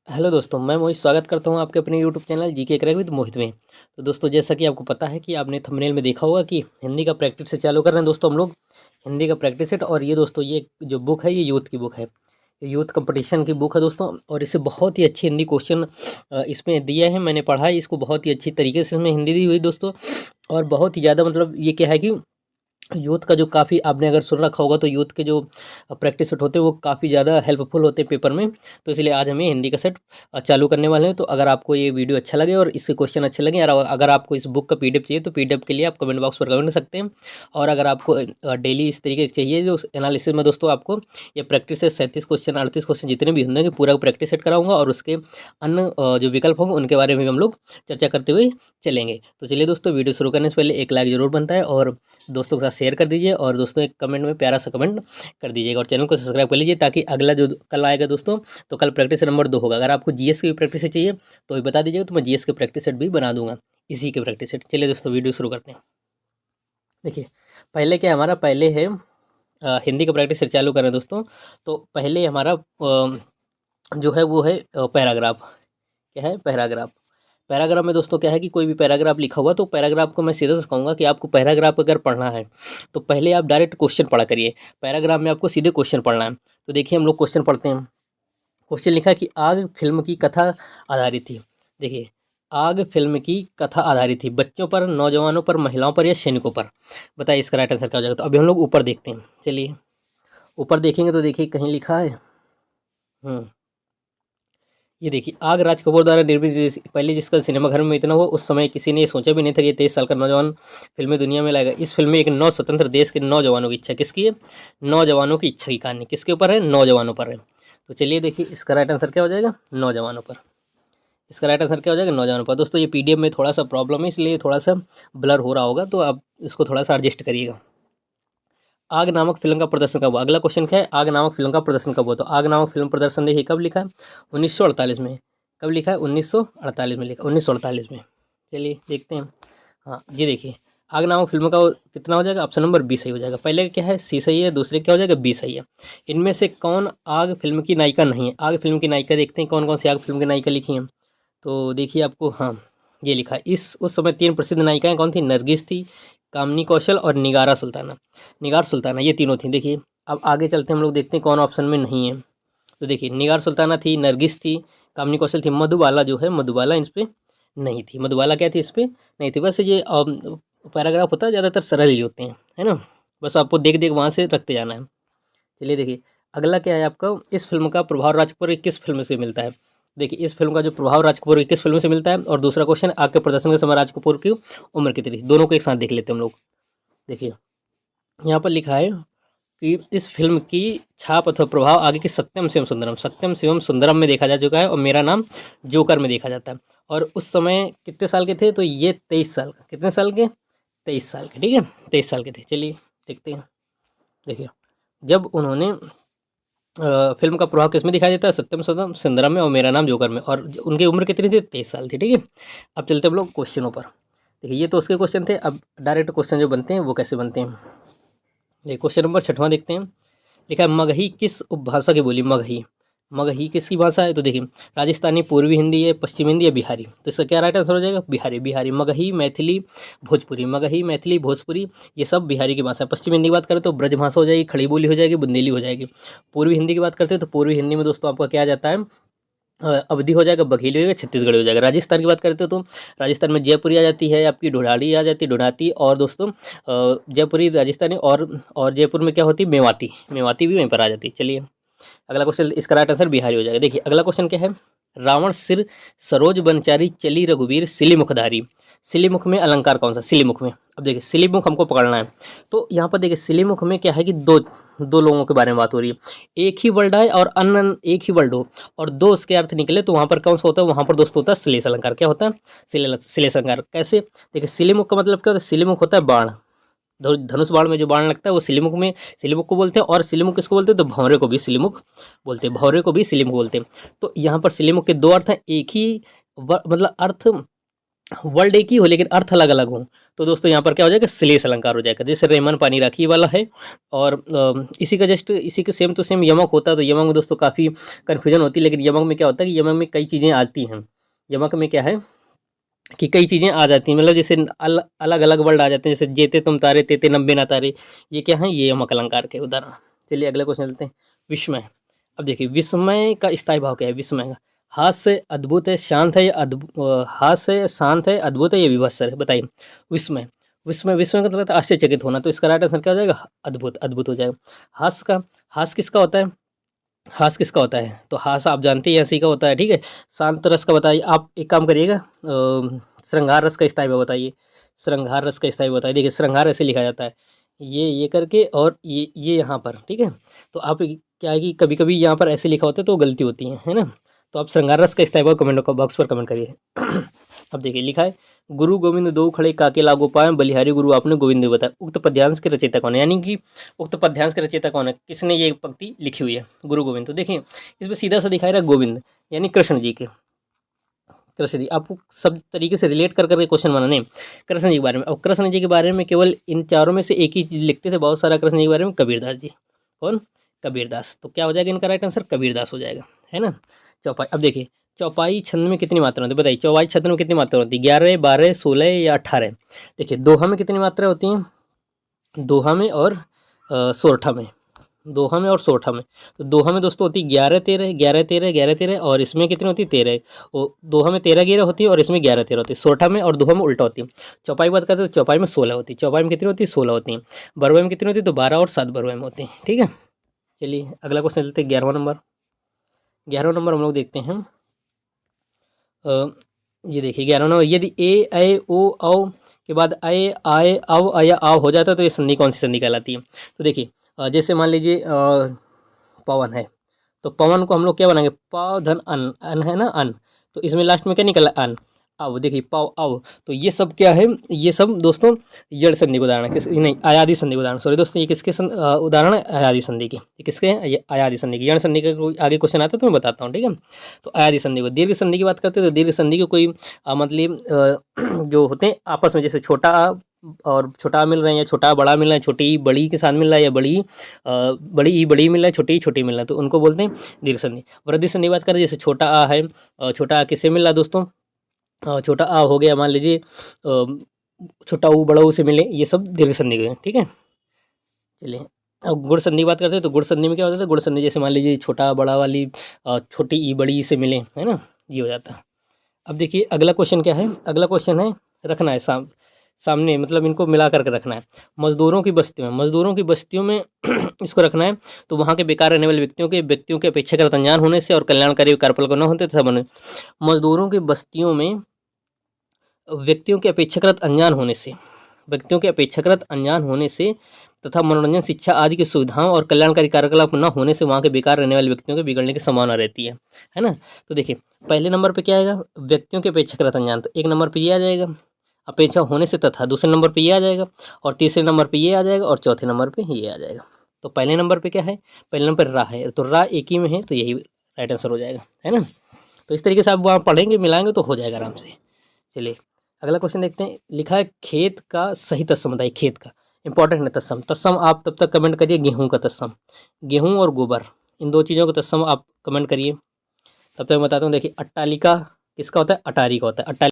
Hello दोस्तों, मैं मोहित स्वागत करता हूं आपके अपने YouTube channel GK crack with Mohit में। तो दोस्तों, जैसा कि आपको पता है कि आपने थंबनेल में देखा होगा कि हिंदी का प्रैक्टिस से चालू कर रहे हैं दोस्तों हम लोग हिंदी का प्रैक्टिस सेट। और ये दोस्तों, ये जो बुक है ये यूथ की बुक है, ये यूथ कंपटीशन की बुक है दोस्तों। और इससे बहुत ही अच्छी हिंदी क्वेश्चन इसमें दिए हैं। मैंने पढ़ा है इसको, बहुत ही अच्छी तरीके से इसमें हिंदी दी हुई दोस्तों। और बहुत ही ज़्यादा मतलब ये क्या है कि यूथ का जो काफ़ी आपने अगर सुन रखा होगा तो यूथ के जो प्रैक्टिस सेट होते हैं वो काफ़ी ज़्यादा हेल्पफुल होते हैं पेपर में। तो इसलिए आज हमें हिंदी का सेट चालू करने वाले हैं। तो अगर आपको ये वीडियो अच्छा लगे और इसके क्वेश्चन अच्छे लगे, और अगर आपको इस बुक का पीडीएफ चाहिए तो पीडीएफ के लिए आप कमेंट बॉक्स पर कमेंट कर सकते हैं। और अगर आपको डेली इस तरीके से चाहिए जो एनालिसिस में दोस्तों, आपको ये प्रैक्टिस से 37 क्वेश्चन 38 क्वेश्चन जितने भी होंगे पूरा प्रैक्टिस सेट कराऊंगा। और उसके अन्य जो विकल्प होंगे उनके बारे में भी हम लोग चर्चा करते हुए चलेंगे। तो चलिए दोस्तों, वीडियो शुरू करने से पहले एक लाइक ज़रूर बनता है, और दोस्तों के साथ शेयर कर दीजिए, और दोस्तों एक कमेंट में प्यारा सा कमेंट कर दीजिएगा, और चैनल को सब्सक्राइब कर लीजिए ताकि अगला जो कल आएगा दोस्तों, तो कल प्रैक्टिस नंबर 2 होगा। अगर आपको जीएस की प्रैक्टिस सेट चाहिए तो भी बता दीजिएगा, तो मैं जीएस के प्रैक्टिस सेट भी बना दूंगा इसी के प्रैक्टिस सेट। चलिए दोस्तों, वीडियो शुरू करते हैं। देखिए, पहले क्या हमारा पहले है हिंदी का प्रैक्टिस सेट चालू करें दोस्तों। तो पहले हमारा जो है वो है पैराग्राफ। क्या है? पैराग्राफ। पैराग्राफ में दोस्तों क्या है कि कोई भी पैराग्राफ लिखा हुआ तो पैराग्राफ को मैं सीधा से कहूँगा कि आपको पैराग्राफ अगर पढ़ना है तो पहले आप डायरेक्ट क्वेश्चन पढ़ा करिए। पैराग्राफ में आपको सीधे क्वेश्चन पढ़ना है। तो देखिए, हम लोग क्वेश्चन पढ़ते हैं। क्वेश्चन लिखा है कि आग फिल्म की कथा आधारित थी। देखिए, आग फिल्म की कथा आधारित थी, बच्चों पर, नौजवानों पर, महिलाओं पर या सैनिकों पर। बताइए इसका राइट आंसर क्या हो जाएगा। तो अभी हम लोग ऊपर देखते हैं। चलिए ऊपर देखेंगे तो देखिए कहीं लिखा है, ये देखिए, आग राज कपूर द्वारा निर्मित पहले जिसका सिनेमाघर में इतना हुआ उस समय किसी ने ये सोचा भी नहीं था कि 23 साल का नौजवान फिल्में दुनिया में लाएगा। इस फिल्म में एक नौ स्वतंत्र देश के नौजवानों की इच्छा, किसकी है? नौजवानों की इच्छा की कहानी किसके ऊपर है? नौजवानों पर है। तो चलिए देखिए, इसका राइट आंसर क्या हो जाएगा? नौजवानों पर। इसका राइट आंसर क्या हो जाएगा? नौजवानों पर। दोस्तों, ये पीडीएफ में थोड़ा सा प्रॉब्लम है इसलिए थोड़ा सा ब्लर हो रहा होगा, तो आप इसको थोड़ा सा एडजस्ट करिएगा। आग नामक फिल्म का प्रदर्शन कब हुआ? अगला क्वेश्चन क्या है? आग नामक फिल्म का प्रदर्शन कब हुआ? तो आग नामक फिल्म प्रदर्शन देखिए कब लिखा है? 1948 में। कब लिखा है? 1948 में लिखा, 1948 में। चलिए देखते हैं। हाँ, ये देखिए, आग नामक फिल्म का कितना हो जाएगा? ऑप्शन नंबर बी सही हो जाएगा। पहले क्या है? सी सही है, दूसरे क्या हो जाएगा? बी सही है। इनमें से कौन आग फिल्म की नायिका नहीं है? आग फिल्म की नायिका देखते हैं कौन कौन सी आग फिल्म की नायिका लिखी हैं। तो देखिए आपको, हाँ, ये लिखा है। इस उस समय 3 प्रसिद्ध नायिकाएँ कौन थी? नरगिस थी, कामिनी कौशल और निगारा सुल्ताना। निगार सुल्ताना, ये तीनों थी। देखिए, अब आगे चलते हैं, हम लोग देखते हैं कौन ऑप्शन में नहीं है। तो देखिए, निगार सुल्ताना थी, नरगिस थी, कामिनी कौशल थी, मधुबाला जो है, मधुबाला इस पे नहीं थी। मधुबाला क्या थी? इस पे नहीं थी। वैसे ये पैराग्राफ होता है ज़्यादातर सरल ही होते हैं, है ना? बस आपको देख देख वहाँ से रखते जाना है। चलिए देखिए, अगला क्या है आपका? इस फिल्म का प्रभाव राज कपूर की किस फिल्म से मिलता है? देखिए, इस फिल्म का जो प्रभाव राज कपूर की किस फिल्म से मिलता है? और दूसरा क्वेश्चन, आग के प्रदर्शन के समय राज कपूर की उम्र कितनी थी? दोनों को एक साथ देख लेते हैं हम लोग। देखिए, यहाँ पर लिखा है कि इस फिल्म की छाप अथवा प्रभाव आगे की सत्यम शिवम सुंदरम में देखा जा चुका है, और मेरा नाम जोकर में देखा जाता है। और उस समय कितने साल के थे? तो ये 23 साल का। कितने साल के? 23 साल के। ठीक है, 23 साल के थे। चलिए देखते हैं। देखिए, जब उन्होंने फिल्म का प्रभाव किस में दिखाई देता है? सत्यम सदम सुंदरम में और मेरा नाम जोकर में। और उनकी उम्र कितनी थी? 23 साल थी। ठीक है, अब चलते हम लोग क्वेश्चनों पर। देखिए, ये तो उसके क्वेश्चन थे। अब डायरेक्ट क्वेश्चन जो बनते हैं वो कैसे बनते हैं, ये क्वेश्चन नंबर 6वां देखते हैं। लिखा है, मगही किस उपभाषा की बोली? मगही, मगही किसकी भाषा है? तो देखिए, राजस्थानी, पूर्वी हिंदी है, पश्चिम हिंदी या बिहारी। तो इसका क्या राइट आंसर हो जाएगा? बिहारी। बिहारी, मगही, मैथिली, भोजपुरी। मगही, मैथिली, भोजपुरी, ये सब बिहारी की भाषा है। पश्चिम हिंदी की बात करें तो ब्रज भाषा हो जाएगी, खड़ी बोली हो जाएगी, बुंदेली हो जाएगी। पूर्वी हिंदी की बात करते हैं तो पूर्वी हिंदी में दोस्तों आपका क्या आ जाता है? अवधी हो जाएगा, बघेली हो जाएगा, छत्तीसगढ़ी हो जाएगा। राजस्थान की बात करते हो तो राजस्थान में जयपुरी आ जाती है, आपकी ढोढाड़ी आ जाती है, ढोढाती। और दोस्तों जयपुरी राजस्थानी, और जयपुर में क्या होती है? मेवाती। मेवाती भी वहीं पर आ जाती है। चलिए अगला क्वेश्चन, इसका राइट आंसर बिहारी हो जाएगा। देखिए, अगला क्वेश्चन क्या है? रावण सिर सरोज बनचारी चली रघुवीर सिलीमुखधारी। सिलीमुख में अलंकार कौन सा? सिलीमुख में, अब देखिए सिलीमुख हमको पकड़ना है। तो यहाँ पर देखिए, सिलीमुख में क्या है कि दो दो लोगों के बारे में बात हो रही है। एक ही वर्ड है और अन्य एक ही वर्ड हो और दो उसके अर्थ निकले, तो वहाँ पर कौन सा होता है? वहाँ पर दोस्तों होता है श्लेष अलंकार। क्या होता है? श्लेष अलंकार। कैसे? देखिए, सिलीमुख का मतलब क्या होता है? सिलीमुख होता है बाण। धनुष बाण में जो बाण लगता है वो सिलीमुख में, सिलीमुख को बोलते हैं। और सिलीमुख किसको बोलते हैं? तो भौरे को भी सिलीमुख बोलते हैं, भौरे को भी सिलीमुख बोलते हैं। तो यहाँ पर सिलीमुख के दो अर्थ हैं। एक ही मतलब अर्थ वर्ड एक ही हो लेकिन अर्थ अलग अलग हो, तो दोस्तों यहाँ पर क्या हो जाएगा, श्लेष अलंकार हो जाएगा। जैसे रेमन पानी राखी वाला है, और इसी का जस्ट इसी के सेम टू सेम यमक होता है। तो यमक में दोस्तों काफ़ी कन्फ्यूजन होती है, लेकिन यमक में क्या होता है कि यमक में कई चीज़ें आती हैं। यमक में क्या है कि कई चीज़ें आ जाती हैं, मतलब जैसे अलग अलग वर्ड आ जाते हैं, जैसे जेते तुम तारे, तेते नब्बे ना तारे, ये क्या है, ये यमक अलंकार के उदाहरण। चलिए अगला क्वेश्चन लेते हैं, विस्मय। अब देखिए विस्मय का स्थायी भाव क्या है, विस्मय का हाथ से अद्भुत है, शांत है, या हाथ से शांत है, अद्भुत है, या विभत्सर है, बताइए। विस्मय, विस्मय विस्मय का मतलब होता है आश्चर्यचकित होना, तो इसका राइट आंसर क्या हो जाएगा, अद्भुत, अद्भुत हो जाएगा। हास का, हास किसका होता है, हास किसका होता है, तो हास आप जानते हैं हंसी का होता है, ठीक है। शांत रस का बताइए, आप एक काम करिएगा, श्रृंगार रस का स्थायी भाव बताइए, श्रृंगार रस का स्थायी भाव बताइए। देखिए श्रृंगार ऐसे लिखा जाता है, ये करके, और ये यहाँ पर, ठीक है। तो आप क्या है कि कभी कभी यहाँ पर ऐसे लिखा होता है तो गलती होती है ना। तो आप श्रृंगार रस का स्थायी भाव कमेंट बॉक्स पर कमेंट करिए। अब देखिए लिखा है, गुरु गोविंद दो खड़े काके लागो पाए, बलिहारी गुरु आपने गोविंद बताया। उक्त पद्यांश के रचयिता कौन है, यानी कि उक्त पद्यांश के रचयिता कौन है, किसने ये पंक्ति लिखी हुई है, गुरु गोविंद। तो देखिए इसमें सीधा सा दिखाई रहा है गोविंद, यानी कृष्ण जी के, कृष्ण जी। आपको सब तरीके से रिलेट कर करके क्वेश्चन बनाने कृष्ण जी के बारे में। अब कृष्ण जी के बारे में केवल इन चारों में से एक ही चीज़ लिखते थे बहुत सारा कृष्ण जी के बारे में, कबीरदास जी। कौन, कबीरदास। तो क्या हो जाएगा इनका राइट आंसर, कबीरदास हो जाएगा, है ना। चौपाई, अब देखिए चौपाई छंद में कितनी मात्रा होती है, बताइए चौपाई छंद में कितनी मात्रा होती है, 11, 12, 16 या 18। देखिए दोहा में कितनी मात्रा होती हैं, दोहा में और सोरठा में, दोहा में और सोरठा में। तो दोहा में दोस्तों होती है 11, 13, 11, 13, 11, 13, और इसमें कितनी होती है 13। वो दोहा में 13, 11 होती है, और इसमें 11, 13 होती है। सोरठा में और दोहा में उल्टा होती है। चौपाई की बात करते हैं तो चौपाई में 16 होती है, चौपाई में कितनी होती है 16 होती है। बरवे में कितनी होती है, तो 12 और 7 बरवे में होती है, ठीक है। चलिए अगला क्वेश्चन लेते हैं, 11वां नंबर। 11वां नंबर हम लोग देखते हैं, ये देखिए 11वां नंबर, यदि ए ऐ ओ औ के बाद अय आय अव या आव हो जाता है तो ये संधि कौन सी संधि कहलाती है। तो देखिए जैसे मान लीजिए पवन है, तो पवन को हम लोग क्या बनाएंगे, पाव धन अन, अन है ना, अन। तो इसमें लास्ट में क्या निकला, अन। अब देखिए पाव अव, तो ये सब क्या है, ये सब दोस्तों जड़ संधि का उदाहरण है, किस नहीं आयादी संधि का उदाहरण, सॉरी दोस्तों ये किसके उदाहरण है, अयादी संधि के। ये किसके हैं, ये अयादी संधि के। जड़ संधि का कोई आगे क्वेश्चन आता है तो मैं बताता हूँ, ठीक है। तो अयादी संधि को, दीर्घ संधि की बात करते हैं तो दीर्घ संधि के कोई मतलब जो होते हैं आपस में, जैसे छोटा आ और छोटा आ मिल रहे हैं, या छोटा बड़ा मिल रहा है, छोटी ई बड़ी के साथ मिल रहा है, या बड़ी ई बड़ी मिल रहा है, छोटी ई छोटी मिल रहा है, तो उनको बोलते हैं दीर्घ संधि। वृद्धि संधि की बात करें, जैसे छोटा आ है, छोटा आ किससे मिल रहा है दोस्तों, छोटा आ हो गया मान लीजिए छोटा ऊ बड़ा ऊ से मिले, ये सब दीर्घ संधि के हैं, ठीक है। चलिए अब गुण संधि की बात करते हैं, तो गुण संधि में क्या होता है, गुण संधि जैसे मान लीजिए छोटा बड़ा वाली छोटी ई बड़ी ई से मिले, है ना, ये हो जाता है। अब देखिए अगला क्वेश्चन क्या है, अगला क्वेश्चन है रखना है सामने, मतलब इनको मिला करके रखना है। मजदूरों की बस्तियों में, मजदूरों की बस्तियों में इसको रखना है, तो वहाँ के बेकार रहने वाले व्यक्तियों के अपेक्षाकृत अनजान होने से और कल्याणकारी कार्यफल को न होते तथा बने। मजदूरों की बस्तियों में व्यक्तियों के अपेक्षाकृत अनजान होने से, व्यक्तियों के अपेक्षाकृत अनजान होने से तथा मनोरंजन शिक्षा आदि की सुविधाओं और कल्याणकारी कार्यकलाप न होने से वहाँ के बेकार रहने वाले व्यक्तियों के बिगड़ने की संभावना रहती है ना। तो देखिए पहले नंबर पे क्या आएगा, व्यक्तियों के अपेक्षाकृत अनजान, तो एक नंबर पे ये आ जाएगा, अपेक्षा होने से तथा। दूसरे नंबर पे ये आ जाएगा, और तीसरे नंबर पे ये आ जाएगा, और चौथे नंबर पे ये आ जाएगा। तो पहले नंबर पे क्या है, पहले नंबर पर रा है, तो रा एक ही में है, तो यही राइट आंसर हो जाएगा, है ना। तो इस तरीके से आप वहाँ पढ़ेंगे मिलाएंगे तो हो जाएगा आराम से। चलिए अगला क्वेश्चन देखते हैं, लिखा है खेत का सही तत्सम बताइए, खेत का इंपॉर्टेंट है तत्सम। तत्सम आप तब तक कमेंट करिए, गेहूं का तत्सम, गेहूं और गोबर, इन दो चीज़ों का तत्सम आप कमेंट करिए। तब तक मैं बताता हूँ, देखिए अट्टालिका किसका होता है, अटारी का होता है। अट्टालिका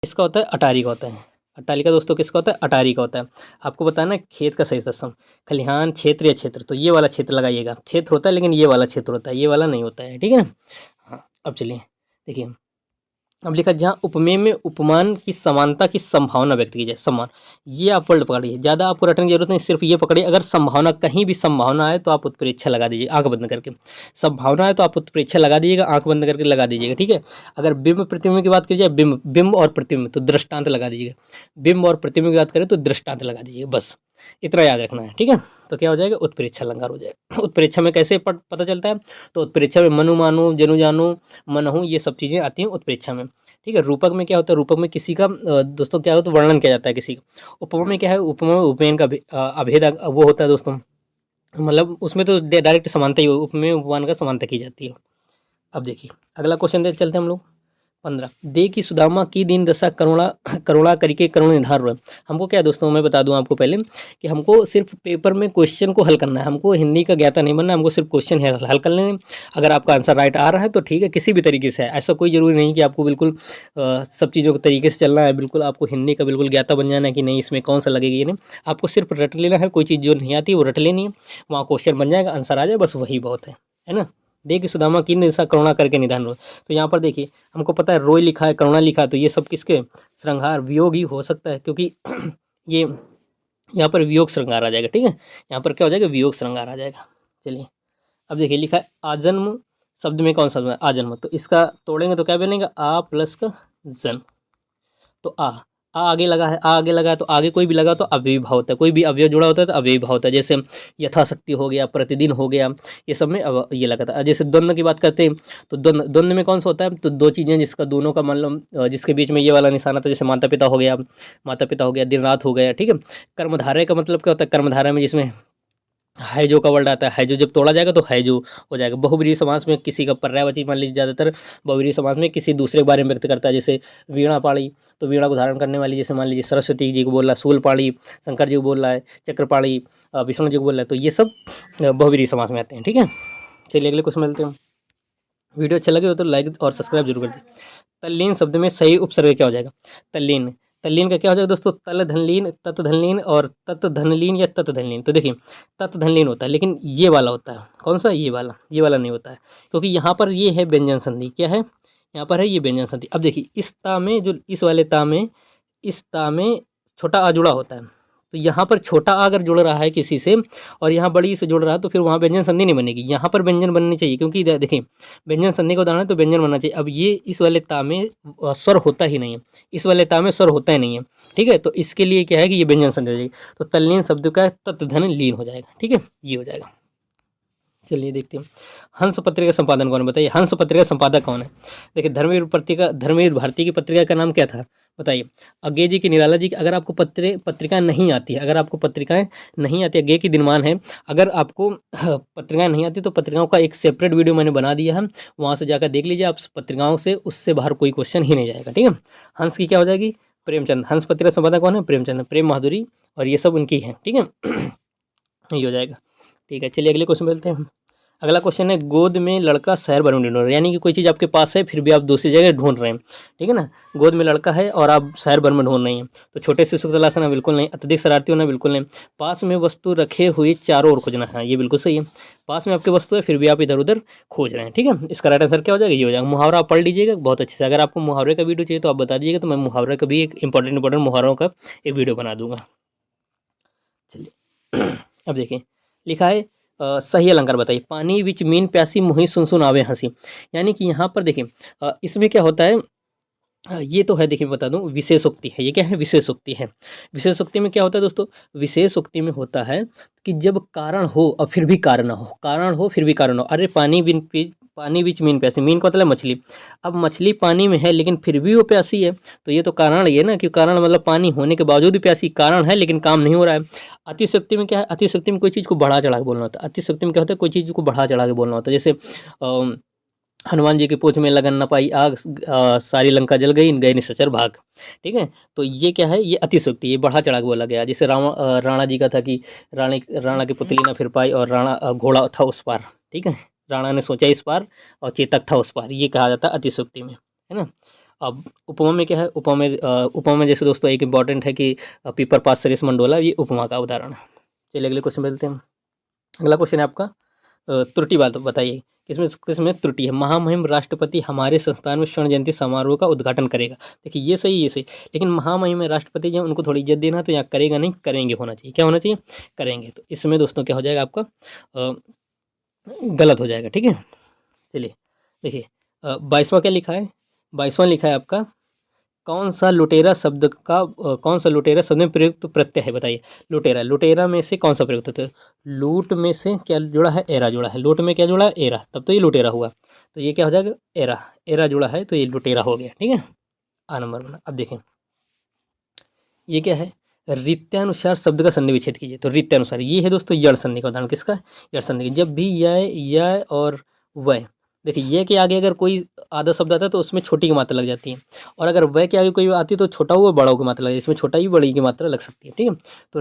किसका होता है, अटारी का होता है। अट्टालिका दोस्तों किसका होता है, अटारी का होता है। आपको बताना है खेत का सही तत्सम, खलिहान क्षेत्र या क्षेत्र, तो ये वाला क्षेत्र लगाइएगा, क्षेत्र होता है लेकिन ये वाला क्षेत्र होता है, ये वाला नहीं होता है, ठीक है। हाँ अब चलिए देखिए, अब लिखा जहाँ उपमेय में उपमान की समानता की संभावना व्यक्त की जाए, समान, ये आप वर्ड पकड़िए, ज़्यादा आपको रटने की जरूरत नहीं, सिर्फ ये पकड़िए, अगर संभावना कहीं भी संभावना है तो आप उत्प्रेक्षा लगा दीजिए आंख बंद करके, संभावना है तो आप उत्प्रेक्षा लगा दीजिएगा, आंख बंद करके लगा दीजिएगा, ठीक है। अगर बिंब प्रतिबिंब की बात की जाए, बिंब बिंब और प्रतिबिंब, तो दृष्टांत लगा दीजिएगा, बिंब और प्रतिबिंब की बात करें तो दृष्टांत लगा दीजिएगा, बस इतना याद रखना है, ठीक है। तो क्या हो जाएगा, उत्प्रेक्षा अलंकार हो जाएगा। उत्प्रेक्षा में कैसे पता चलता है, तो उत्प्रेक्षा में मनु मानु जनु जानू मनहू, ये सब चीज़ें आती हैं उत्प्रेक्षा में, ठीक है। रूपक में क्या होता है, रूपक में किसी का दोस्तों क्या होता है, वर्णन किया जाता है किसी का। उपमा में क्या है, उपमा में उपमेय का अभेद वो होता है दोस्तों, मतलब उसमें तो डायरेक्ट समानता ही, उपमेय उपमान का समानता की जाती है। अब देखिए अगला क्वेश्चन दे चलते हैं हम लोग 15 दे की सुदामा की दीन दशा करुणा करुणा करके करुण निधार हुआ। हमको क्या दोस्तों, मैं बता दूं आपको पहले कि हमको सिर्फ पेपर में क्वेश्चन को हल करना है, हमको हिंदी का ज्ञाता नहीं बनना, हमको सिर्फ क्वेश्चन हल कर लेने। अगर आपका आंसर राइट आ रहा है तो ठीक है, किसी भी तरीके से है, ऐसा कोई जरूरी नहीं कि आपको बिल्कुल सब चीज़ों के तरीके से चलना है, बिल्कुल आपको हिंदी का बिल्कुल ज्ञाता बन जाना है कि नहीं इसमें कौन सा लगेगा ये नहीं। आपको सिर्फ रट लेना है, कोई चीज़ जो नहीं आती वो रट लेनी है, वहाँ क्वेश्चन बन जाएगा, आंसर आ जाए, बस वही बहुत है ना। देखिए सुदामा की दशा करुणा करके निधान हुआ। तो यहाँ पर देखिए हमको पता है रोय लिखा है, करुणा लिखा है, तो ये सब किसके श्रृंगार वियोग ही हो सकता है, क्योंकि ये यहाँ पर वियोग श्रृंगार आ जाएगा। ठीक है, यहाँ पर क्या हो जाएगा, वियोग श्रृंगार आ जाएगा। चलिए अब देखिए लिखा है आजन्म, शब्द में कौन सा है आजन्म, तो इसका तोड़ेंगे तो क्या बनेगा, आ प्लस का जन्म। तो आ आगे लगा है, आ आगे लगा है तो आगे कोई भी लगा तो अव्ययीभाव होता है, कोई भी अवयव जुड़ा होता है तो अव्ययीभाव होता है। जैसे यथाशक्ति हो गया, प्रतिदिन हो गया, ये सब में अब ये लगा था। जैसे द्वंद्व की बात करते हैं तो द्वंद्व में कौन सा होता है, तो दो चीज़ें जिसका दोनों का मतलब जिसके बीच में ये वाला निशान आता है, जैसे माता पिता हो गया, माता पिता हो गया, दिन रात हो गया। ठीक है, कर्मधारय का मतलब क्या होता है, कर्मधारय में जिसमें हैजो का वर्ड आता है, हैजो जब तोड़ा जाएगा तो हैजो हो जाएगा। बहुब्रीहि समास में किसी का पर्यायवाची मान लीजिए, ज़्यादातर बहुब्रीहि समास में किसी दूसरे के बारे में व्यक्त करता है। जैसे वीणा पाणी, तो वीणा को धारण करने वाली, जैसे मान लीजिए सरस्वती जी को बोल रहा है, शूलपाणी शंकर जी को बोल रहा है, चक्रपाणी विष्णु जी को बोल रहा है, तो ये सब बहुब्रीहि समास में आते हैं। ठीक है, चलिए अगले क्वेश्चन मिलते हैं। वीडियो अच्छा लगे हो तो लाइक और सब्सक्राइब जरूर कर दें। तल्लीन शब्द में सही उपसर्ग क्या हो जाएगा, तल्लीन, तल्लीन का क्या हो जाएगा दोस्तों, तल धनलीन, तत धनलीन और तत धनलीन या तत धनलीन। तो देखिए तत धनलीन होता है, लेकिन ये वाला होता है, कौन सा, ये वाला नहीं होता है, क्योंकि यहाँ पर ये है व्यंजन संधि। क्या है, यहाँ पर है ये व्यंजन संधि। अब देखिए इस ता में, जो इस वाले ता में, इस ता में छोटा आ जुड़ा होता है, तो यहाँ पर छोटा आ अगर जुड़ रहा है किसी से और यहाँ बड़ी से जुड़ रहा है तो फिर वहाँ व्यंजन संधि नहीं बनेगी, यहाँ पर व्यंजन बननी चाहिए, क्योंकि देखिए व्यंजन संधि का उदाहरण है तो व्यंजन बनना चाहिए। अब ये इस वाले ता में स्वर होता ही नहीं है, इस वाले ता में स्वर होता ही नहीं है। ठीक है, तो इसके लिए क्या है कि ये व्यंजन संधि हो जाएगी, तो तल्लीन शब्द का तत् धन लीन हो जाएगा। ठीक है, ये हो जाएगा। चलिए देखते हैं हंस पत्रिका संपादन कौन है, बताइए हंस पत्रिका संपादक कौन है। देखिए धर्मवीर भारती की पत्रिका का नाम क्या था, बताइए। अज्ञे जी की, निराला जी की। अगर आपको पत्रिकाएं नहीं आती है, अगर आपको पत्रिकाएं नहीं आती, अज्ञे की दिनमान है, अगर आपको पत्रिकाएं नहीं आती तो पत्रिकाओं का एक सेपरेट वीडियो मैंने बना दिया है, वहाँ से जाकर देख लीजिए। आप पत्रिकाओं से उससे बाहर कोई क्वेश्चन ही नहीं जाएगा। ठीक है, हंस की क्या हो जाएगी, प्रेमचंद। हंस पत्रिका संपादक कौन है, प्रेमचंद, प्रेम माधुरी और ये सब उनकी है। ठीक है, ये हो जाएगा। ठीक है, चलिए अगले क्वेश्चन मिलते हैं। अगला क्वेश्चन है गोद में लड़का शहर भर में ढूंढ रहा है, यानी कि कोई चीज़ आपके पास है फिर भी आप दूसरी जगह ढूंढ रहे हैं। ठीक है ना, गोद में लड़का है और आप शहर भर में ढूंढ रहे हैं, तो छोटे शिशु को तलाशना बिल्कुल नहीं, अत्यधिक शरारती होना बिल्कुल नहीं, पास में वस्तु रखे हुए चारों ओर खोजना है, ये बिल्कुल सही है। पास में आपकी वस्तु है फिर भी आप इधर उधर खोज रहे हैं। ठीक है, इसका राइट आंसर क्या हो जाएगा, ये हो जाएगा। मुहावरा आप पढ़ लीजिएगा बहुत अच्छे से, अगर आपको मुहावरे का वीडियो चाहिए तो आप बता दीजिएगा, तो मैं मुहावरे का भी एक इंपॉर्टेंट मुहावरों का एक वीडियो बना दूंगा। चलिए अब देखिए लिखा है सही अलंकार बताइए। पानी विच मीन प्यासी मोहि सुन सुन आवे हंसी, यानी कि यहाँ पर देखिए इसमें क्या होता है, ये तो है, देखिए बता दूं विशेषोक्ति है। ये क्या है, विशेषोक्ति है। विशेषोक्ति में क्या होता है दोस्तों, विशेषोक्ति में होता है कि जब कारण हो और फिर भी कारण ना हो, कारण हो फिर भी कारण हो। अरे पानी बीच मीन प्यासी, मीन का मतलब मछली। अब मछली पानी में है लेकिन फिर भी वो प्यासी है, तो ये तो कारण ये ना, कि कारण मतलब पानी होने के बावजूद भी प्यासी, कारण है लेकिन काम नहीं हो रहा है। अतिशयोक्ति में क्या है, अतिशयोक्ति में कोई चीज़ को बढ़ा चढ़ा के बोलना होता है। अतिशयोक्ति में क्या होता है, कोई चीज़ को बढ़ा चढ़ा के बोलना होता है। जैसे हनुमान जी की पूंछ में लगन न पाई आग, सारी लंका जल गई, गए निशाचर भाग। ठीक है, तो ये क्या है, ये अतिशयोक्ति, ये बढ़ा चढ़ा के बोला गया। जैसे राणा जी का था कि राणा की पुतली ना फिर पाई और राणा घोड़ा था उस पार। ठीक है, राणा ने सोचा इस पार और चेतक था उस पार, ये कहा जाता है अतिशयोक्ति में, है ना। अब उपमा में क्या है, उपमा में जैसे दोस्तों एक इंपॉर्टेंट है कि पीपर पास सरिस मंडोला, ये उपमा का उदाहरण है। चलिए अगले क्वेश्चन मिलते हैं। अगला क्वेश्चन है आपका त्रुटि बात बताइए, किसमें त्रुटि है। महामहिम राष्ट्रपति हमारे संस्थान में स्वर्ण जयंती समारोह का उद्घाटन करेगा। देखिए ये सही, ये सही, लेकिन महामहिम राष्ट्रपति जो उनको थोड़ी इज्जत देना, तो यहाँ करेगा नहीं, करेंगे होना चाहिए। क्या होना चाहिए, करेंगे। तो इसमें दोस्तों क्या हो जाएगा आपका गलत हो जाएगा। ठीक है, चलिए देखिए 22वां क्या लिखा है, 22वां लिखा है आपका कौन सा लुटेरा शब्द में प्रयुक्त प्रत्यय है, बताइए। लुटेरा में से कौन सा प्रयुक्त होता है, लूट में से क्या जुड़ा है, एरा जुड़ा है। लूट में क्या जुड़ा है, एरा, तब तो ये लुटेरा हुआ, तो ये क्या हो जाएगा, एरा जुड़ा है तो ये लुटेरा हो गया। ठीक है, आ नंबर बना। अब देखें ये क्या है, रीत्यानुसार शब्द का संधि विच्छेद कीजिए। तो रीत्यानुसार ये है दोस्तों यड़ संधि का उदाहरण, किसका, यड़ संधि। जब भी य और वय देखिए ये के आगे अगर कोई आधा शब्द आता है तो उसमें छोटी की मात्रा लग जाती है, और अगर वह के आगे कोई आती है तो छोटा हुआ बड़ा की मात्रा लग जाती है, इसमें छोटा ही बड़ी की मात्रा लग सकती है। ठीक है, तो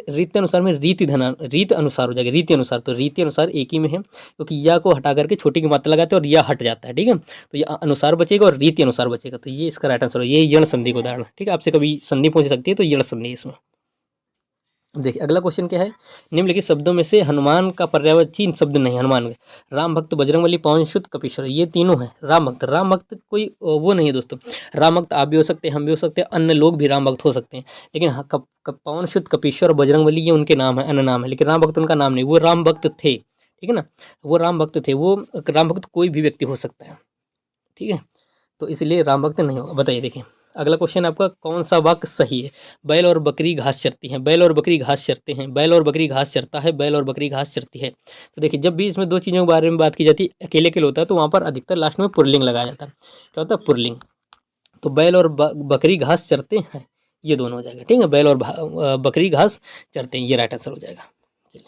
रीत अनुसार में रीत अनुसार हो जाएगा, रीति अनुसार, तो रीति अनुसार एक ही में है, क्योंकि या को हटा करके छोटी की मात्रा लगाते हैं और या हट जाता है। ठीक है, तो ये अनुसार बचेगा और रीति अनुसार बचेगा, तो ये इसका राइट आंसर है। ये यण संधि का उदाहरण है। ठीक है, आपसे कभी संधि पूछ सकती है तो यण संधि इसमें। देखिए अगला क्वेश्चन क्या है, निम्नलिखित शब्दों में से हनुमान का पर्यायवाची शब्द नहीं। हनुमान, राम भक्त, बजरंगबली, पवन सुत, कपीश्वर, ये तीनों है। राम भक्त कोई वो नहीं है दोस्तों। राम भक्त आप भी हो सकते हैं, हम भी हो सकते हैं, अन्य लोग भी राम भक्त हो सकते हैं, लेकिन पवन सुत, कपीश्वर, बजरंगबली ये उनके नाम है, अन्य नाम है, लेकिन राम भक्त उनका नाम नहीं। वो राम भक्त थे, ठीक है ना, वो राम भक्त थे। वो राम भक्त कोई भी व्यक्ति हो सकता है। ठीक है, तो इसलिए राम भक्त नहीं होगा। बताइए, देखिए अगला क्वेश्चन आपका, कौन सा वाक्य सही है। बैल और बकरी घास चरती हैं, बैल और बकरी घास चरते हैं, बैल और बकरी घास चरता है, बैल और बकरी घास चरती है। तो देखिए जब भी इसमें दो चीज़ों के बारे में बात की जाती है, अकेले अकेले होता है, तो वहाँ पर अधिकतर लास्ट में पुल्लिंग लगाया जाता है। क्या होता है, पुल्लिंग। तो बैल और बकरी घास चरते हैं, ये दोनों हो जाएगा। ठीक है, बैल और बकरी घास चरते हैं, ये राइट आंसर हो जाएगा। चलिए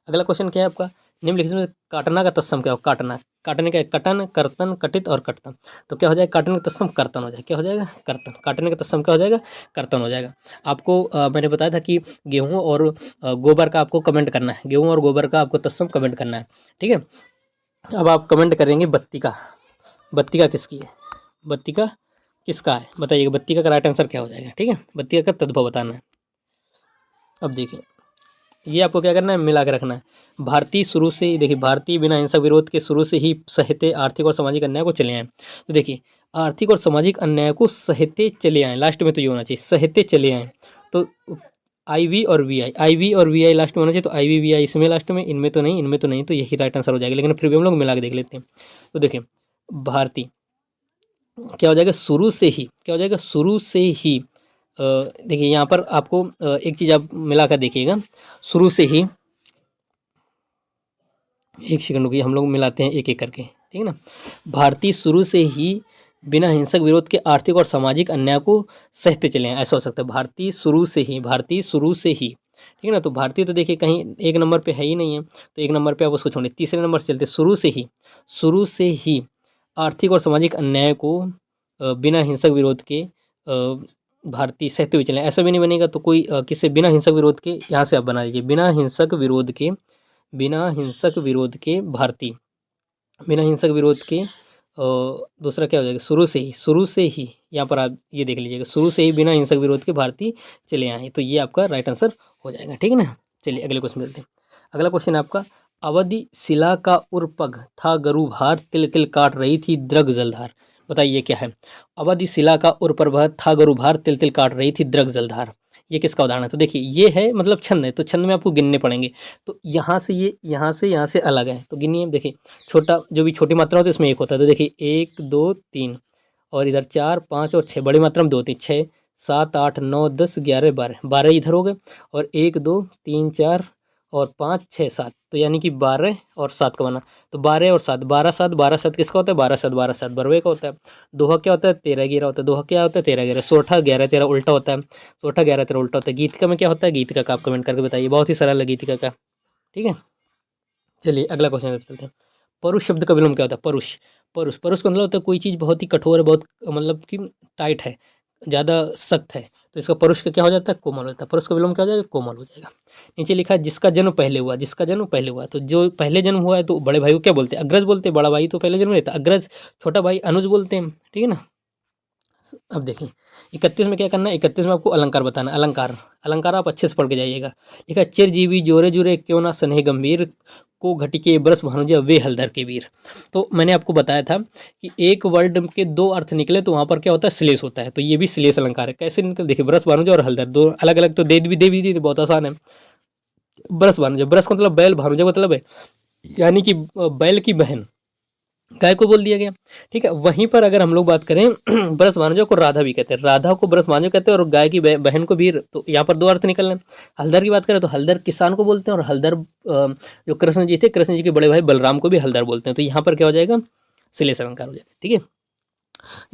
अगला क्वेश्चन क्या है आपका, निम्नलिखित में काटना का तत्सम क्या हो। काटना, काटने का कटन, कर्तन, कटित और कटतम। तो क्या हो जाएगा, काटने का तत्सम कर्तन हो जाएगा। क्या हो जाएगा, कर्तन। काटने का तत्सम क्या हो जाएगा, कर्तन हो जाएगा। आपको मैंने बताया था कि गेहूं और गोबर का आपको कमेंट करना है, गेहूं और गोबर का आपको तत्सम कमेंट करना है। ठीक है, अब आप कमेंट करेंगे बत्ती का। बत्ती का किसकी है, बत्ती का किसका है, बताइएगा। बत्ती का राइट आंसर क्या हो जाएगा। ठीक है, बत्ती का तद्भव बताना है। अब देखिए ये आपको क्या करना है, मिला के रखना है। भारतीय शुरू से ही, देखिए भारतीय बिना हिंसक विरोध के शुरू से ही सहते आर्थिक और सामाजिक अन्याय को चले आए। तो देखिए आर्थिक और सामाजिक अन्याय को सहते चले आए, लास्ट में तो ये होना चाहिए, सहते चले आए। तो IV और VI लास्ट में होना चाहिए, तो IV VI इसमें लास्ट में, इनमें तो नहीं, इनमें तो नहीं, तो यही राइट आंसर हो जाएगा। लेकिन फिर भी हम लोग मिला के देख लेते हैं। तो देखिए भारतीय क्या हो जाएगा, शुरू से ही, क्या हो जाएगा, शुरू से ही। देखिए यहाँ पर आपको एक चीज़ आप मिला कर देखिएगा, शुरू से ही, एक सेकंड रुकिए, हम लोग मिलाते हैं एक एक करके। ठीक है ना, भारतीय शुरू से ही बिना हिंसक विरोध के आर्थिक और सामाजिक अन्याय को सहते चले हैं, ऐसा हो सकता है। भारतीय शुरू से ही, भारतीय शुरू से ही। ठीक है ना, तो भारतीय तो देखिए कहीं एक नंबर पे है ही नहीं है, तो एक नंबर पे आप उसको छोड़िए, तीसरे नंबर से चलते, शुरू से ही, शुरू से ही आर्थिक और सामाजिक अन्याय को बिना हिंसक विरोध के भारतीय सहते हुए चलें। ऐसा भी नहीं बनेगा, तो कोई किससे, बिना हिंसक विरोध के, यहाँ से आप बना लीजिए, बिना हिंसक विरोध के, बिना हिंसक विरोध के भारतीय, बिना हिंसक विरोध के दूसरा क्या हो जाएगा, शुरू से ही, शुरू से ही, यहाँ पर आप ये देख लीजिएगा, शुरू से ही बिना हिंसक विरोध के भारतीय चले आए, तो ये आपका राइट आंसर हो जाएगा। ठीक है ना, चलिए अगले क्वेश्चन मिलते हैं। अगला क्वेश्चन आपका, अवधि शिला का उर्पग था गरु भार, तिल तिल काट रही थी द्रग जलधार। बताइए क्या है, अवधि शिला का उर्पग था गरु भार, तिल तिल काट रही थी द्रग जलधार, ये किसका उदाहरण है। तो देखिए ये है, मतलब छंद है, तो छंद में आपको गिनने पड़ेंगे। तो यहाँ से ये, यहाँ से अलग है, तो गिनिए। देखिए छोटा, जो भी छोटी मात्रा होती है इसमें एक होता है, तो देखिए 1 2 3, और इधर 4 5 और 6, बड़ी मात्रा में 2 3 6 7 8 9 10 11 12, 12 इधर हो गए, और 1 2 3 4 और 5 6 7, तो यानी कि 12 और 7 का बना। तो 12 और 7, 12 7 किसका होता है, 12 7 बरवे का होता है। दोहा क्या होता है, 13 11 होता है। दोहा क्या होता है, 13 11, सोठा 11 13 उल्टा होता है, सोठा 11 13 उल्टा होता है। गीतिका में क्या होता है, गीतिका का आप कमेंट करके बताइए, बहुत ही सरल है गीतिका का। ठीक है, चलिए अगला क्वेश्चन चलते हैं। परुष शब्द का विलोम क्या होता है, परुष, परुष, परुष का मतलब होता है कोई चीज़ बहुत ही कठोर है, बहुत मतलब कि टाइट है, ज़्यादा सख्त है, तो इसका परुष का क्या हो जाता है, कोमल हो जाता है। परुष का विलोम क्या हो जाएगा, कोमल हो जाएगा। नीचे लिखा है जिसका जन्म पहले हुआ, जिसका जन्म पहले हुआ, तो जो पहले जन्म हुआ है तो बड़े भाई को क्या बोलते हैं, अग्रज बोलते हैं। बड़ा भाई तो पहले जन्म लेता है, अग्रज, छोटा भाई अनुज बोलते हैं। ठीक है ना, अब देखिए 31 में क्या करना है, 31 में आपको अलंकार बताना है। अलंकार, अलंकार आप अच्छे से पढ़ के जाइएगा। लिखा चिरजीवी जोरे जुरे क्यों ना स्नेह गंभीर, को घटिके बरस भानुजा वे हलधर के वीर। तो मैंने आपको बताया था कि एक वर्ड के दो अर्थ निकले तो वहाँ पर क्या होता है, श्लेष होता है, तो ये भी श्लेष अलंकार है। कैसे निकल, देखिए बरस भानुजा और हलधर दो अलग अलग, तो दे भी दी थी, बहुत आसान है। बरस भानुजा, बरस का मतलब बैल, भानुजा मतलब है यानी कि बैल की बहन, गाय को बोल दिया गया। ठीक है, वहीं पर अगर हम लोग बात करें ब्रस भानुजा को राधा भी कहते हैं, राधा को ब्रस भानुजा कहते हैं, और गाय की बहन को वीर, तो यहाँ पर दो अर्थ निकल रहे हैं। हलदर की बात करें तो हलदर किसान को बोलते हैं, और हलदर जो कृष्ण जी थे, कृष्ण जी के बड़े भाई बलराम को भी हलदर बोलते हैं, तो यहाँ पर क्या हो जाएगा, श्लेष अलंकार हो जाएगा। ठीक है,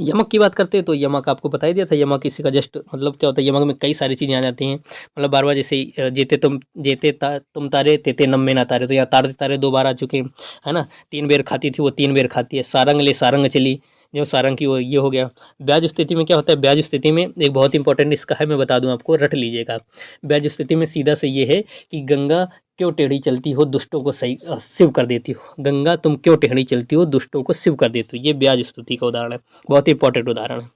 यमक की बात करते हैं तो यमक आपको बता ही दिया था। यमक किसी का जस्ट मतलब क्या होता है, यमक में कई सारी चीज़ें आ जाती हैं। मतलब बार बार जैसे तुम तारे तेते नम में ना तारे, तो यहाँ तारे तारे 2 बार आ चुके हैं, है ना। 3 बेर खाती थी वो 3 बेर खाती है। सारंग ले सारंग चली, जो सारंग की वो ये हो गया। ब्याज स्थिति में क्या होता है, ब्याज स्थिति में एक बहुत इंपॉर्टेंट इसका है, मैं बता दूं आपको, रट लीजिएगा। ब्याज स्थिति में सीधा से ये है कि गंगा क्यों टेढ़ी चलती हो, दुष्टों को सही शिव कर देती हो। गंगा तुम क्यों टेढ़ी चलती हो, दुष्टों को शिव कर देती हो। ये ब्याज स्तुति का उदाहरण है, बहुत ही इंपॉर्टेंट उदाहरण है।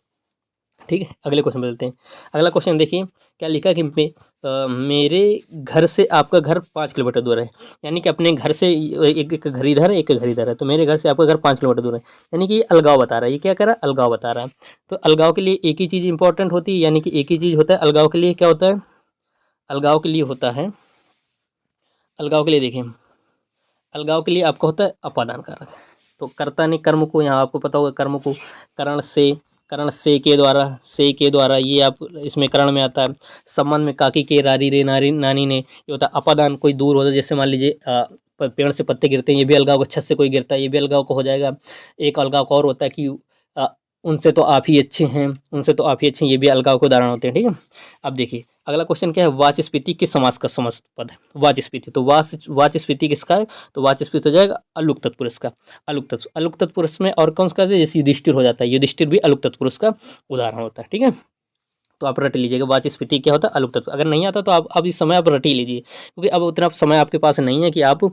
ठीक है, अगले क्वेश्चन बदलते हैं। अगला क्वेश्चन देखिए क्या लिखा कि मेरे घर से आपका घर 5 किलोमीटर दूर है। यानी कि अपने घर से एक घर इधर है, एक घर इधर है, तो मेरे घर से आपका घर 5 किलोमीटर दूर है। यानी कि ये अलगाव बता रहा है। ये क्या कर रहा है, अलगाव बता रहा है। तो अलगाव के लिए एक ही चीज़ इंपॉर्टेंट होती है, यानी कि एक ही चीज़ होता है अलगाव के लिए। क्या होता है अलगाव के लिए, होता है अलगाव के लिए, देखिए अलगाव के लिए आपका होता है अपादान कारक। तो कर्ता ने कर्म को, यहाँ आपको पता होगा कर्म को करण से के द्वारा ये आप इसमें करण में आता है। संबंध में काकी के रारी रे नारी नानी ने, ये होता है अपादान। कोई दूर होता है, जैसे मान लीजिए पेड़ से पत्ते गिरते हैं, ये भी अलगाव का। छत से कोई गिरता है, ये भी अलगाव का हो जाएगा। एक अलगाव का और होता है कि अ, उनसे तो आप ही अच्छे हैं, उनसे तो आप ही अच्छे हैं, ये भी अलगाव के उदाहरण होते हैं। ठीक है, अब देखिए अगला क्वेश्चन क्या है, वाचस्पति किस समास का समास पद है। वाचस्पति, तो वाचस्पति किसका है, तो वाचस्पति हो जाएगा अलुक तत्पुरुष का। अलुक तत्पुरुष में और कौन सा, जैसे युधिष्ठिर हो जाता है, युधिष्ठिर भी अलुक तत्पुरुष का उदाहरण होता है। ठीक है, तो आप रट लीजिएगा वाचस्पति क्या होता है, अलुक तत्व। अगर नहीं आता तो आप अब इस समय आप रट ही लीजिए, क्योंकि अब उतना समय आपके पास नहीं है कि आप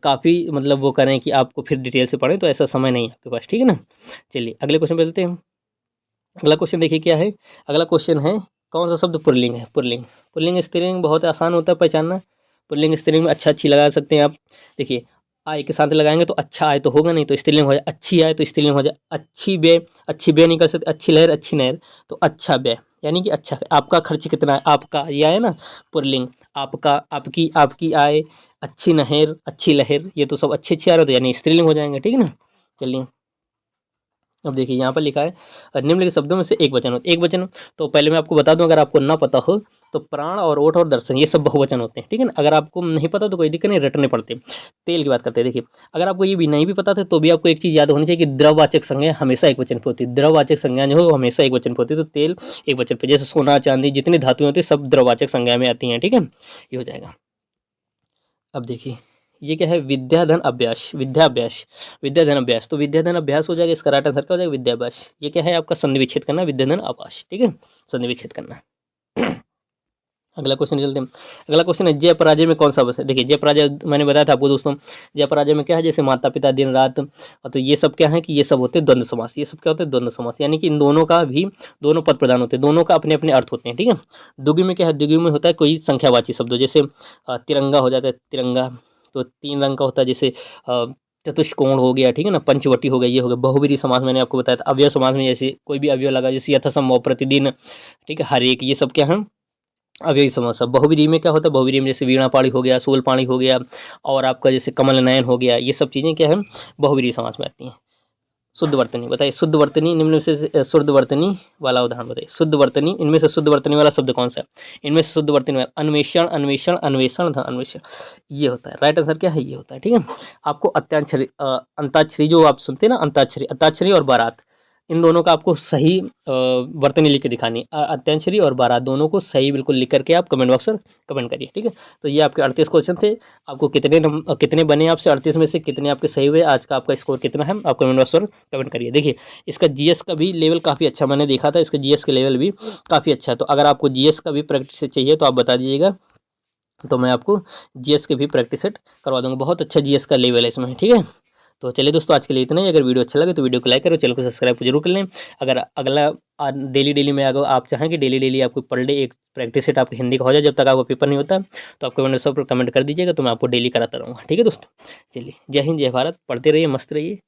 काफ़ी मतलब वो करें कि आपको फिर डिटेल से पढ़ें, तो ऐसा समय नहीं है आपके पास। ठीक है ना, चलिए अगले क्वेश्चन पे चलते हैं। अगला क्वेश्चन देखिए क्या है, अगला क्वेश्चन है कौन सा शब्द पुल्लिंग है। पुल्लिंग स्त्रीलिंग बहुत आसान होता है पहचानना। पुल्लिंग स्त्रीलिंग में अच्छा अच्छी लगा सकते हैं आप। देखिए आय के साथ लगाएंगे तो अच्छा आय तो होगा नहीं, तो स्त्रीलिंग हो जाए। अच्छी आय तो स्त्रीलिंग हो जाए। अच्छी व्यय नहीं कर सकते, अच्छी लहर अच्छी नहर, तो अच्छा व्यय यानी कि अच्छा। आपका खर्च कितना है, आपका ये है ना पुल्लिंग। आपका, आपकी, आपकी आय, अच्छी नहर, अच्छी लहर, ये तो सब अच्छे अच्छे आ रहे, तो यानी स्त्रीलिंग हो जाएंगे। ठीक है ना, चलिए अब देखिए यहाँ पर लिखा है निम्नलिखित शब्दों में से एक वचन हो। एक वचन, तो पहले मैं आपको बता दूं, अगर आपको ना पता हो तो प्राण और ओठ और दर्शन ये सब बहुवचन होते हैं। ठीक है ना, अगर आपको नहीं पता तो कोई दिक्कत नहीं, रटने पड़ते। तेल की बात करते हैं। देखिए अगर आपको ये भी नहीं भी पता था तो भी आपको एक चीज़ याद होनी चाहिए कि द्रववाचक संज्ञा हमेशा एक वचन पे होती है। द्रववाचक संज्ञा जो है वो हमेशा एक वचन पे होती है। तो तेल एक वचन पे, जैसे सोना चांदी जितनी धातुएं होती है सब द्रववाचक संज्ञा में आती हैं। ठीक है, ये हो जाएगा। अब देखिए ये क्या है, विद्याधन अभ्यास, विद्याधन अभ्यास, तो विद्याधन अभ्यास हो जाएगा, इसका राइट आंसर क्या हो जाएगा, विद्याभ्यास। ये क्या है आपका, संधि विच्छेद करना, विद्याधन आभास। ठीक है, संधि विच्छेद करना। अगला क्वेश्चन चलते हैं। अगला क्वेश्चन है जय पराजय में कौन सा बस है। देखिए जय पराजय मैंने बताया था आपको दोस्तों, जय पराजय में क्या है, जैसे माता पिता दिन रात, तो ये सब क्या है कि ये सब होते हैं द्वंद्व समास। ये सब क्या होते हैं, द्वंद्व समास, यानी कि इन दोनों का भी दोनों पद प्रदान होते हैं, दोनों का अपने अपने अर्थ होते हैं। ठीक है, द्विगु में क्या है, द्विगु में होता है कोई संख्यावाची शब्द, जैसे तिरंगा हो जाता है, तिरंगा तो 3 रंग का होता है, जैसे चतुष्कोण हो गया। ठीक है ना, पंचवटी हो गया, ये हो गया। बहुवीरी समास मैंने आपको बताया था। अव्यय समास में जैसे कोई भी अव्यय लगा, जैसे यथासंभव, प्रतिदिन, ठीक है, हर एक, ये सब क्या है अव्ययी समास। बहुवीरी में क्या होता है, बहुवीरी में जैसे वीणा पाणी हो गया, शूल पाणी हो गया, और आपका जैसे कमल नयन हो गया, ये सब चीज़ें क्या है बहुवीरी समास में आती हैं। शुद्ध वर्तनी बताइए, शुद्ध वर्तनी निम्न में से शुद्ध वर्तनी वाला उदाहरण बताइए। शुद्ध वर्तनी, इनमें से शुद्ध वर्तनी वाला शब्द कौन सा है, इनमें से शुद्ध वर्तनी वाला अन्वेषण, अन्वेषण, अन्वेषण था, अन्वेषण, ये होता है। राइट आंसर क्या है, ये होता है। ठीक है, आपको अंताक्षरी जो आप सुनते हैं ना, अंताक्षरी और बारात, इन दोनों का आपको सही वर्तनी लिख के दिखानी। अंत्याक्षरी और बारात दोनों को सही बिल्कुल लिख करके आप कमेंट बॉक्स में कमेंट करिए। ठीक है, तो ये आपके 38 क्वेश्चन थे। आपको कितने बने आपसे 38 में से कितने आपके सही हुए, आज का आपका स्कोर कितना है, आप कमेंट बॉक्स पर कमेंट करिए। देखिए इसका जीएस का भी लेवल काफ़ी अच्छा मैंने देखा था, इसका जीएस का लेवल भी काफ़ी अच्छा है। तो अगर आपको जीएस का भी प्रैक्टिस चाहिए तो आप बता दीजिएगा, तो मैं आपको जीएस के भी प्रैक्टिस सेट करवा दूँगा। बहुत अच्छा जीएस का लेवल है इसमें। ठीक है, तो चलिए दोस्तों आज के लिए इतना ही। अगर वीडियो अच्छा लगे तो वीडियो को लाइक करो, चैनल को सब्सक्राइब जरूर कर लें। अगर अगला डेली में अगर आप चाहें कि डेली आपको पर डे एक प्रैक्टिस सेट आपको हिंदी का हो जाए, जब तक आपका पेपर नहीं होता, तो आप कमेंट बॉक्स पर कमेंट कर दीजिएगा, तो मैं आपको डेली कराता रहूँगा। ठीक है दोस्तों, चलिए जय हिंद जय भारत, पढ़ते रहिए, मस्त रहिए।